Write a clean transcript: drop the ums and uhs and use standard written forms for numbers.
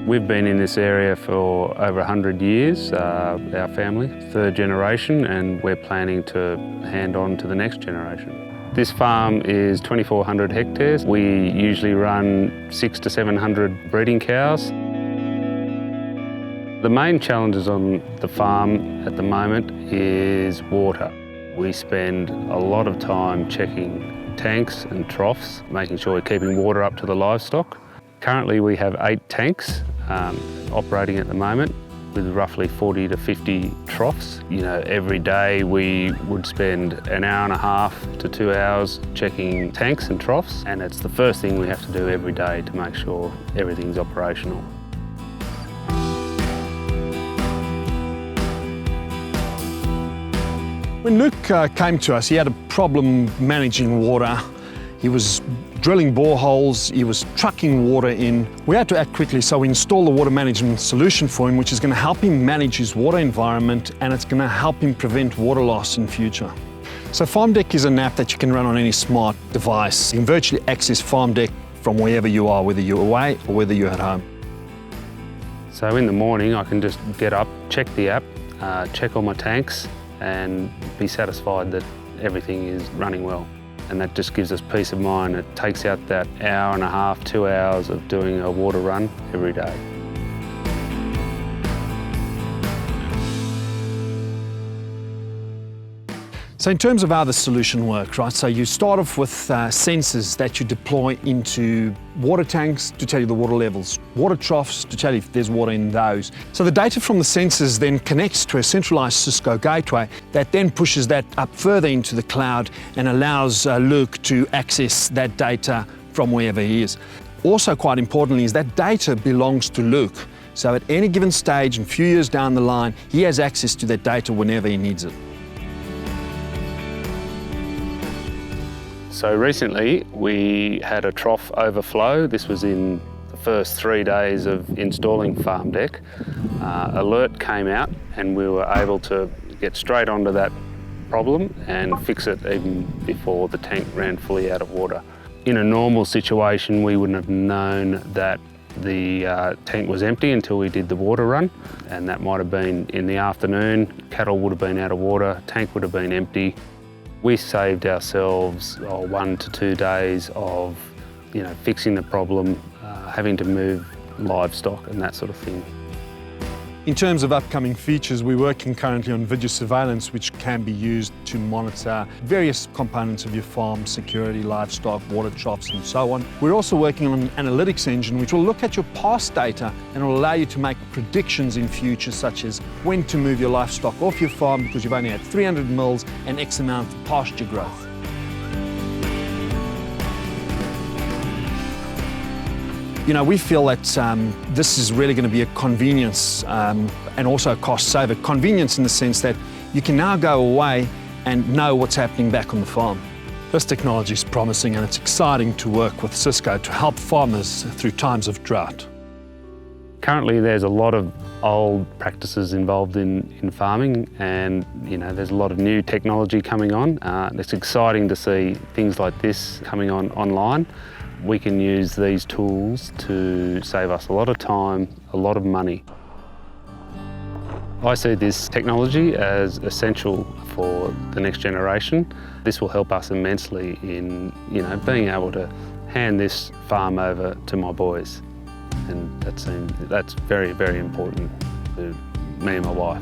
We've been in this area for over 100 years, our family, third generation, and we're planning to hand on to the next generation. This farm is 2,400 hectares. We usually run 600 to 700 breeding cows. The main challenges on the farm at the moment is water. We spend a lot of time checking tanks and troughs, making sure we're keeping water up to the livestock. Currently we have 8 tanks operating at the moment with roughly 40 to 50 troughs. You know, every day we would spend an hour and a half to 2 hours checking tanks and troughs, and it's the first thing we have to do every day to make sure everything's operational. When Luke came to us, he had a problem managing water. He was drilling boreholes, he was trucking water in. We had to act quickly, so we installed a water management solution for him, which is going to help him manage his water environment, and it's going to help him prevent water loss in future. So Farmdeck is an app that you can run on any smart device. You can virtually access Farmdeck from wherever you are, whether you're away or whether you're at home. So in the morning I can just get up, check the app, check all my tanks, and be satisfied that everything is running well. And that just gives us peace of mind. It takes out that hour and a half, 2 hours of doing a water run every day. So in terms of how the solution works, right? So you start off with sensors that you deploy into water tanks to tell you the water levels, water troughs to tell you if there's water in those. So the data from the sensors then connects to a centralized Cisco gateway that then pushes that up further into the cloud and allows Luke to access that data from wherever he is. Also, quite importantly, is that data belongs to Luke. So at any given stage and few years down the line, he has access to that data whenever he needs it. So recently we had a trough overflow. This was in the first 3 days of installing Farmdeck. Alert came out and we were able to get straight onto that problem and fix it even before the tank ran fully out of water. In a normal situation we wouldn't have known that the tank was empty until we did the water run, and that might have been in the afternoon. Cattle would have been out of water, tank would have been empty. We saved ourselves 1 to 2 days of fixing the problem, having to move livestock and that sort of thing. In terms of upcoming features, we're working currently on video surveillance, which can be used to monitor various components of your farm, security, livestock, water troughs, and so on. We're also working on an analytics engine, which will look at your past data and will allow you to make predictions in future, such as when to move your livestock off your farm because you've only had 300 mils and X amount of pasture growth. You know, we feel that this is really going to be a convenience and also a cost saver. Convenience in the sense that you can now go away and know what's happening back on the farm. This technology is promising, and it's exciting to work with Cisco to help farmers through times of drought. Currently there's a lot of old practices involved in farming, and there's a lot of new technology coming on. It's exciting to see things like this coming on online. We can use these tools to save us a lot of time, a lot of money. I see this technology as essential for the next generation. This will help us immensely in being able to hand this farm over to my boys, and that's very, very important to me and my wife.